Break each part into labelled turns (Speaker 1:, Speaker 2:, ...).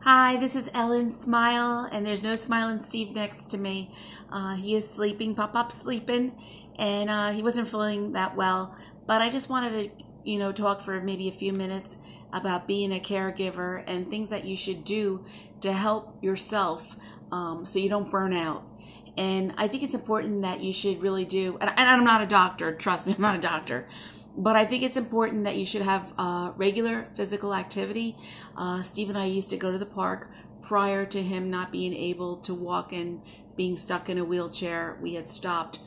Speaker 1: Hi, this is ellensmile, and there's no smiling Steve next to me. He is sleeping, Pop-Pop's sleeping, and he wasn't feeling that well. But I just wanted to, talk for maybe a few minutes about being a caregiver and things that you should do to help yourself so you don't burn out. And I think it's important that you should really do, and I'm not a doctor, trust me, I'm not a doctor, but I think it's important that you should have regular physical activity. Steve and I used to go to the park prior to him not being able to walk and being stuck in a wheelchair. We had stopped.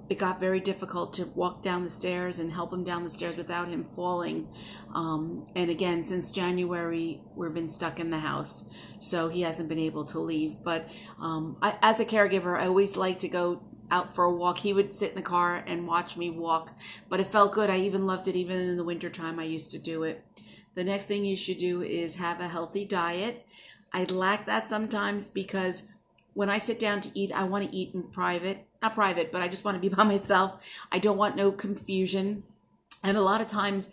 Speaker 1: It got very difficult to walk down the stairs and help him down the stairs without him falling. And again, since January, we've been stuck in the house. So he hasn't been able to leave. But as a caregiver, I always like to go out for a walk. He would sit in the car and watch me walk, but it felt good. I even loved it. Even in the wintertime, I used to do it. The next thing you should do is have a healthy diet. I lack that sometimes because when I sit down to eat, I want to eat in private, not private, but I just want to be by myself. I don't want no confusion. And a lot of times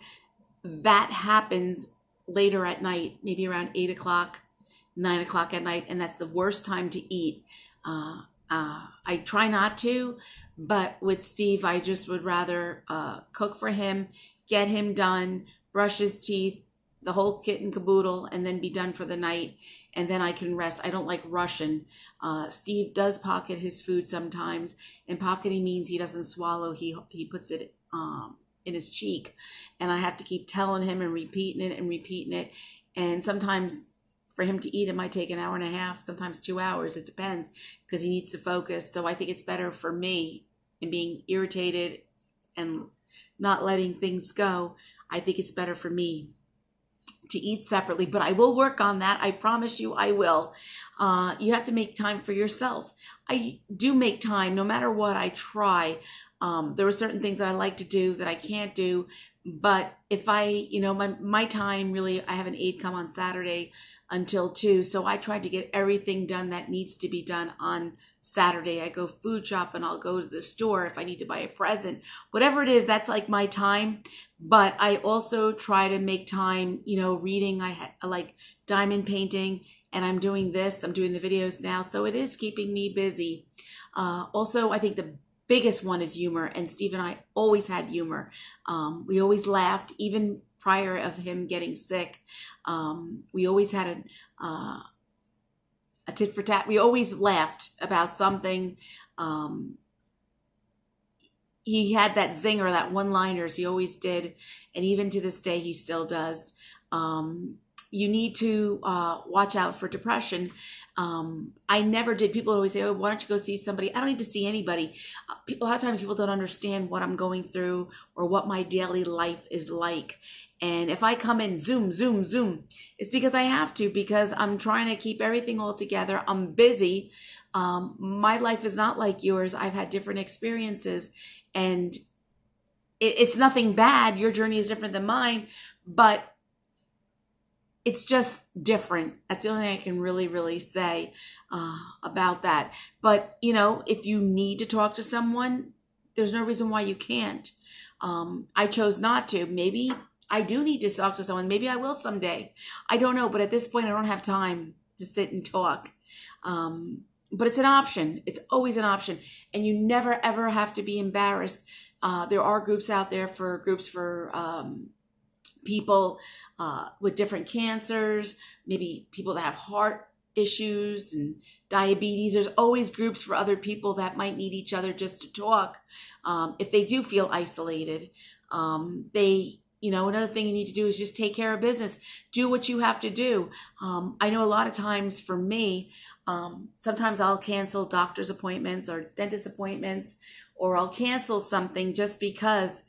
Speaker 1: that happens later at night, maybe around 8 o'clock, 9 o'clock at night. And that's the worst time to eat. I try not to, but with Steve, I just would rather cook for him, get him done, brush his teeth, the whole kit and caboodle, and then be done for the night. And then I can rest. I don't like rushing. Steve does pocket his food sometimes, and pocketing means he doesn't swallow. He puts it in his cheek, and I have to keep telling him and repeating it. And sometimes for him to eat, it might take an hour and a half, sometimes 2 hours. It depends because he needs to focus. So I think it's better for me in being irritated and not letting things go. I think it's better for me to eat separately, but I will work on that. I promise you I will. You have to make time for yourself. I do make time no matter what. I try. There are certain things that I like to do that I can't do, but if I, my time really, I have an aide come on Saturday until 2. So I try to get everything done that needs to be done on Saturday. I go food shopping. I'll go to the store if I need to buy a present, whatever it is, that's like my time. But I also try to make time, reading. I like diamond painting, and I'm doing the videos now. So it is keeping me busy. Also, I think the biggest one is humor, and Steve and I always had humor. We always laughed, even prior of him getting sick. We always had a tit for tat. We always laughed about something. He had that zinger, that one-liners. He always did, and even to this day, he still does. You need to watch out for depression. I never did. People always say, "Oh, why don't you go see somebody?" I don't need to see anybody. A lot of times people don't understand what I'm going through or what my daily life is like. And if I come in, zoom, it's because I have to, because I'm trying to keep everything all together. I'm busy. My life is not like yours. I've had different experiences, and it's nothing bad. Your journey is different than mine, but it's just different. That's the only thing I can really say about that. But, if you need to talk to someone, there's no reason why you can't. I chose not to. Maybe I do need to talk to someone. Maybe I will someday. I don't know. But at this point, I don't have time to sit and talk. But it's an option. It's always an option. And you never, ever have to be embarrassed. There are groups out there for people with different cancers, maybe people that have heart issues and diabetes. There's always groups for other people that might need each other just to talk. If they do feel isolated, another thing you need to do is just take care of business. Do what you have to do. I know a lot of times for me, sometimes I'll cancel doctor's appointments or dentist appointments, or I'll cancel something just because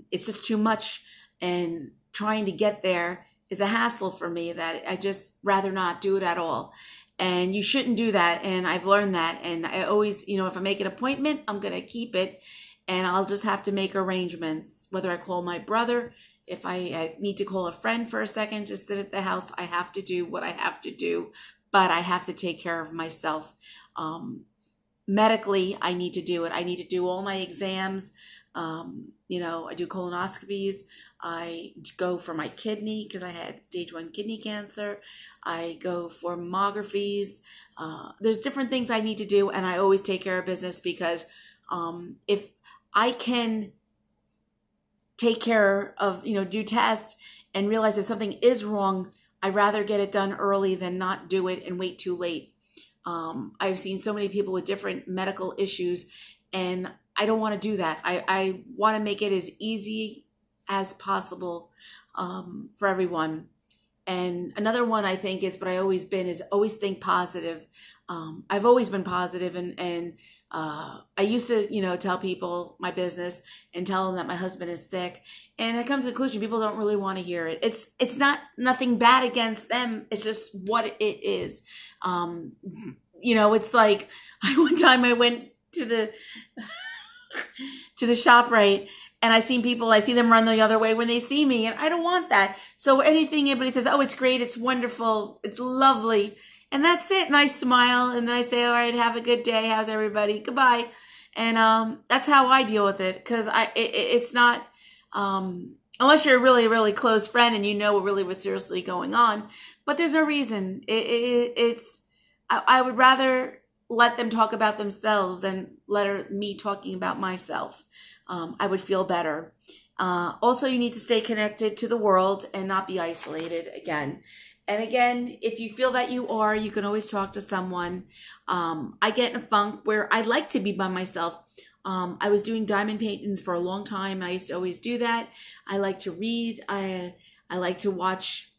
Speaker 1: it's just too much, and trying to get there is a hassle for me that I just rather not do it at all. And you shouldn't do that. And I've learned that. And I always, if I make an appointment, I'm going to keep it. And I'll just have to make arrangements, whether I call my brother, if I need to call a friend for a second to sit at the house, I have to do what I have to do, but I have to take care of myself. Medically, I need to do it. I need to do all my exams. I do colonoscopies. I go for my kidney because I had stage 1 kidney cancer. I go for mammographies. There's different things I need to do, and I always take care of business because if I can take care of, do tests and realize if something is wrong, I'd rather get it done early than not do it and wait too late. I've seen so many people with different medical issues, and I don't want to do that. I want to make it as easy as possible for everyone. And another one I think is, but I always been, is always think positive. I've always been positive, and I used to, tell people my business and tell them that my husband is sick. And it comes to the conclusion, people don't really want to hear it. It's not nothing bad against them. It's just what it is. It's like one time I went to the to the ShopRite, and I see them run the other way when they see me, and I don't want that. So anything anybody says, oh, it's great, it's wonderful, it's lovely, and that's it. And I smile, and then I say, all right, have a good day. How's everybody? Goodbye. And that's how I deal with it, because it's not, unless you're a really, really close friend and you know what really was seriously going on. But there's no reason. I would rather let them talk about themselves than me talking about myself. I would feel better. Also, you need to stay connected to the world and not be isolated again. And again, if you feel that you are, you can always talk to someone. I get in a funk where I like to be by myself. I was doing diamond paintings for a long time. I used to always do that. I like to read. I like to watch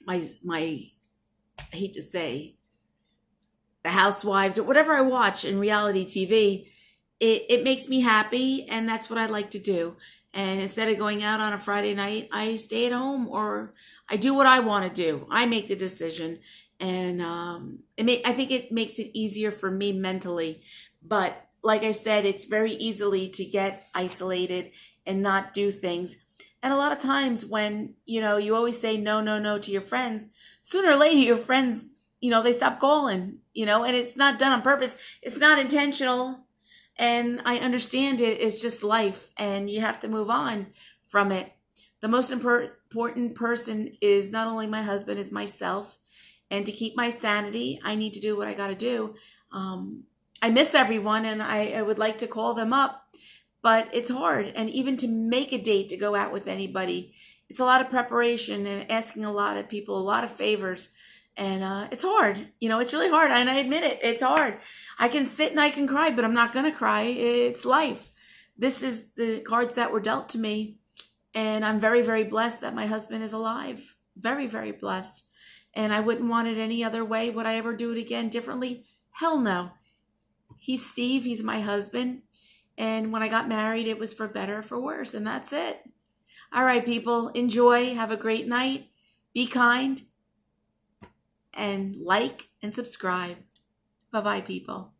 Speaker 1: my I hate to say, the Housewives or whatever I watch in reality TV. It makes me happy, and that's what I like to do. And instead of going out on a Friday night, I stay at home, or I do what I want to do. I make the decision, and I think it makes it easier for me mentally. But like I said, it's very easily to get isolated and not do things. And a lot of times when, you always say no, no, no to your friends, sooner or later your friends, they stop calling, and it's not done on purpose. It's not intentional. And I understand it. It's just life, and you have to move on from it. The most important person is not only my husband, is myself. And to keep my sanity, I need to do what I got to do. I miss everyone, and I would like to call them up, but it's hard. And even to make a date to go out with anybody, it's a lot of preparation and asking a lot of people, a lot of favors. And it's hard. It's really hard. And I admit it. It's hard. I can sit and I can cry, but I'm not going to cry. It's life. This is the cards that were dealt to me. And I'm very, very blessed that my husband is alive. Very, very blessed. And I wouldn't want it any other way. Would I ever do it again differently? Hell no. He's Steve. He's my husband. And when I got married, it was for better or for worse. And that's it. All right, people. Enjoy. Have a great night. Be kind. And like and subscribe. Bye-bye, people.